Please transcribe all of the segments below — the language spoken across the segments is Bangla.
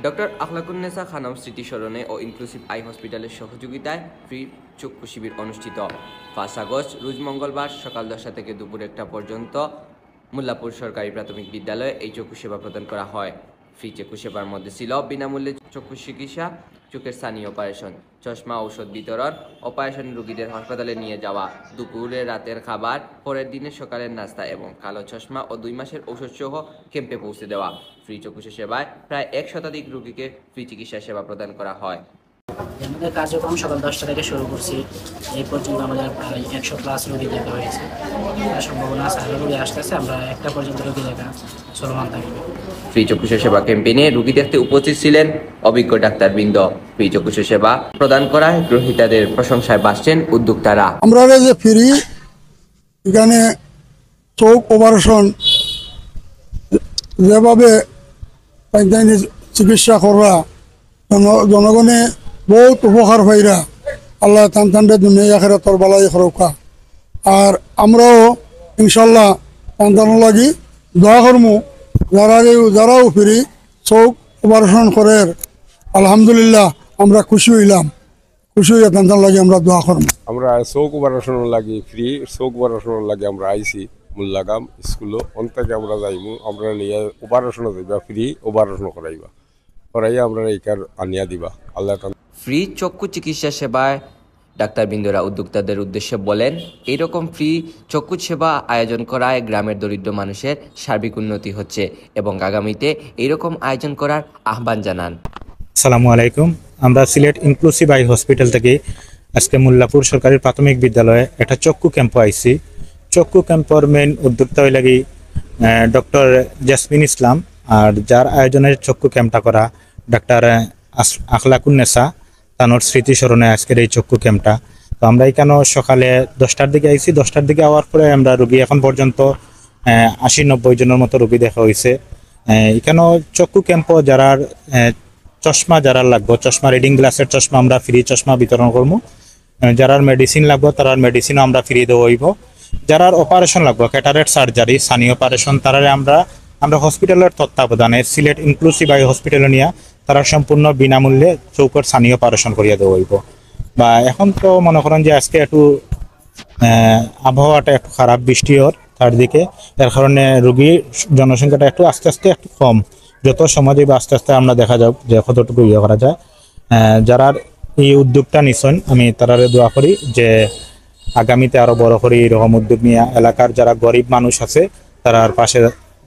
ডক্টর আখলাকুন্নেসা খানম স্মৃতিস্মরণে ও ইনক্লুসিভ আই হসপিটালের সহযোগিতায় ফ্রি চক্ষু শিবির অনুষ্ঠিত। 5 আগস্ট রোজ মঙ্গলবার সকাল 10টা থেকে দুপুর 1টা পর্যন্ত মোল্লাপুর সরকারি প্রাথমিক বিদ্যালয়ে এই চক্ষু সেবা প্রদান করা হয়। ফ্রি চক্ষু সেবার মধ্যে ছিল বিনামূল্যে চক্ষু চিকিৎসা, চোখের স্থানীয় অপারেশন, চশমা, ঔষধ বিতরণ, অপারেশন রোগীদের হাসপাতালে নিয়ে যাওয়া, দুপুরে রাতের খাবার, পরের দিনের সকালের নাস্তা এবং কালো চশমা ও 2 মাসের ঔষধ সহ ক্যাম্পে পৌঁছে দেওয়া। ফ্রি চক্ষু সেবায় প্রায় 1 শতাধিক রোগীকে ফ্রি চিকিৎসা সেবা প্রদান করা হয়। আমাদের কার্যক্রম সকাল 10টা থেকে শুরু করছি। এই পর্যন্ত আমাদের প্রায় 100+ রোগী দেখা হয়েছে। সম্ভাবনা আছে আরও রোগী আসতেছে, আমরা 1টা পর্যন্ত রোগী দেখা চলমান থাকবে। ফ্রি চক্ষু সেবা ক্যাম্পেইনে রোগী দেখতে উপস্থিত ছিলেন অভিজ্ঞ ডাক্তারবৃন্দ। ফ্রি চক্ষু সেবা প্রদান করায় গ্রহীতাদের প্রশংসায় ভাসছেন উদ্যোক্তারা। আমরা যে ফ্রি এখানে চোখ অপারেশন যেভাবে চিকিৎসা করা জনগণে বহুত উপকার হইরা আল্লাহ টানটানটা দুনিয়া আখেরা তোর বালাই খরকা। আর আমরাও ইনশাল্লাহ টানটানো লাগি দোয়া করমু যারাও ফিরি চোখ অপারেশন করে আলহামদুলিল্লাহ আমরা খুশি হইলাম। খুশি হইয়া টানটান লাগি আমরা দোয়া করমু। আমরা চোখ অপারেশন লাগি ফ্রি চোখ অপারেশন লাগে আমরা আইসি মুল্লাগাম স্কুলও অন্তাকে আমরা যাইমু। আমরা নিয়ে অপারেশন যাইবা ফ্রি অপারেশন করাইবা করাইয়া আমরা এইকার আনিয়া দিবা আল্লাহ। ফ্রি চক্ষু চিকিৎসা সেবায় ডাক্তারবৃন্দরা উদ্যোক্তাদের উদ্দেশ্যে বলেন, এইরকম ফ্রি চক্ষু সেবা আয়োজন করায় গ্রামের দরিদ্র মানুষের সার্বিক উন্নতি হচ্ছে এবং আগামীতে এইরকম আয়োজন করার আহ্বান জানান। আসসালামু আলাইকুম। আমরা সিলেট ইনক্লুসিভ আই হসপিটাল থেকে আজকে মোল্লাপুর সরকারি প্রাথমিক বিদ্যালয়ে একটা চক্ষু ক্যাম্প আইছি। চক্ষু ক্যাম্পর মেইন উদ্যোক্তা হয়ে লাগি ডক্টর জাসমিন ইসলাম, আর যার আয়োজনের চক্ষু ক্যাম্পটা করা ডাক্তার আখলাকুন্নেসা তানোর স্মৃতিস্মরণে আজকের এই চক্ষু ক্যাম্পটা। তো আমরা এখানে সকালে 10টার দিকে আইছি। 10টার দিকে আওয়ার পরে আমরা রোগী এখন পর্যন্ত 80-90 জনের মতো রোগী দেখা হয়েছে। এখানেও চক্ষু ক্যাম্প যারা চশমা যারা লাগবো, চশমা রিডিং গ্লাসের চশমা আমরা ফ্রি চশমা বিতরণ করবো। যারা মেডিসিন লাগবো তার মেডিসিনও আমরা ফ্রি দেওয়া হইব। যারা অপারেশন লাগবো ক্যাটারেট সার্জারি সানি অপারেশন তারা আমরা হসপিটালের তত্ত্বাবধানে সিলেট ইনক্লুসিভ আই হসপিটালে নিয়ে তারা সম্পূর্ণ বিনামূল্যে চৌকর সানি অপারেশন করিয়া দেওয়া হইব। বা এখন তো মনে করেন যে আজকে একটু আবহাওয়াটা একটু খারাপ, বৃষ্টির তার দিকে, এর কারণে রোগীর জনসংখ্যাটা একটু আস্তে আস্তে একটু কম। যত সময় যাবে আস্তে আস্তে আমরা দেখা যাক যে কতটুকু ইয়ে করা যায়। যারা এই উদ্যোগটা নিছেন আমি তারারে দোয়া করি যে আগামীতে আরো বড় করে এরকম উদ্যোগ নিয়ে এলাকার যারা গরিব মানুষ আছে তারার পাশে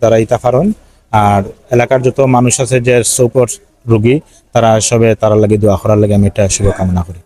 দাঁড়াইতে পারেন। আর এলাকার যত মানুষ আছে যে চৌকর রোগী তারা সবে তারা লাগে দোয়া করার লাগে আমি এটা শুভকামনা করি।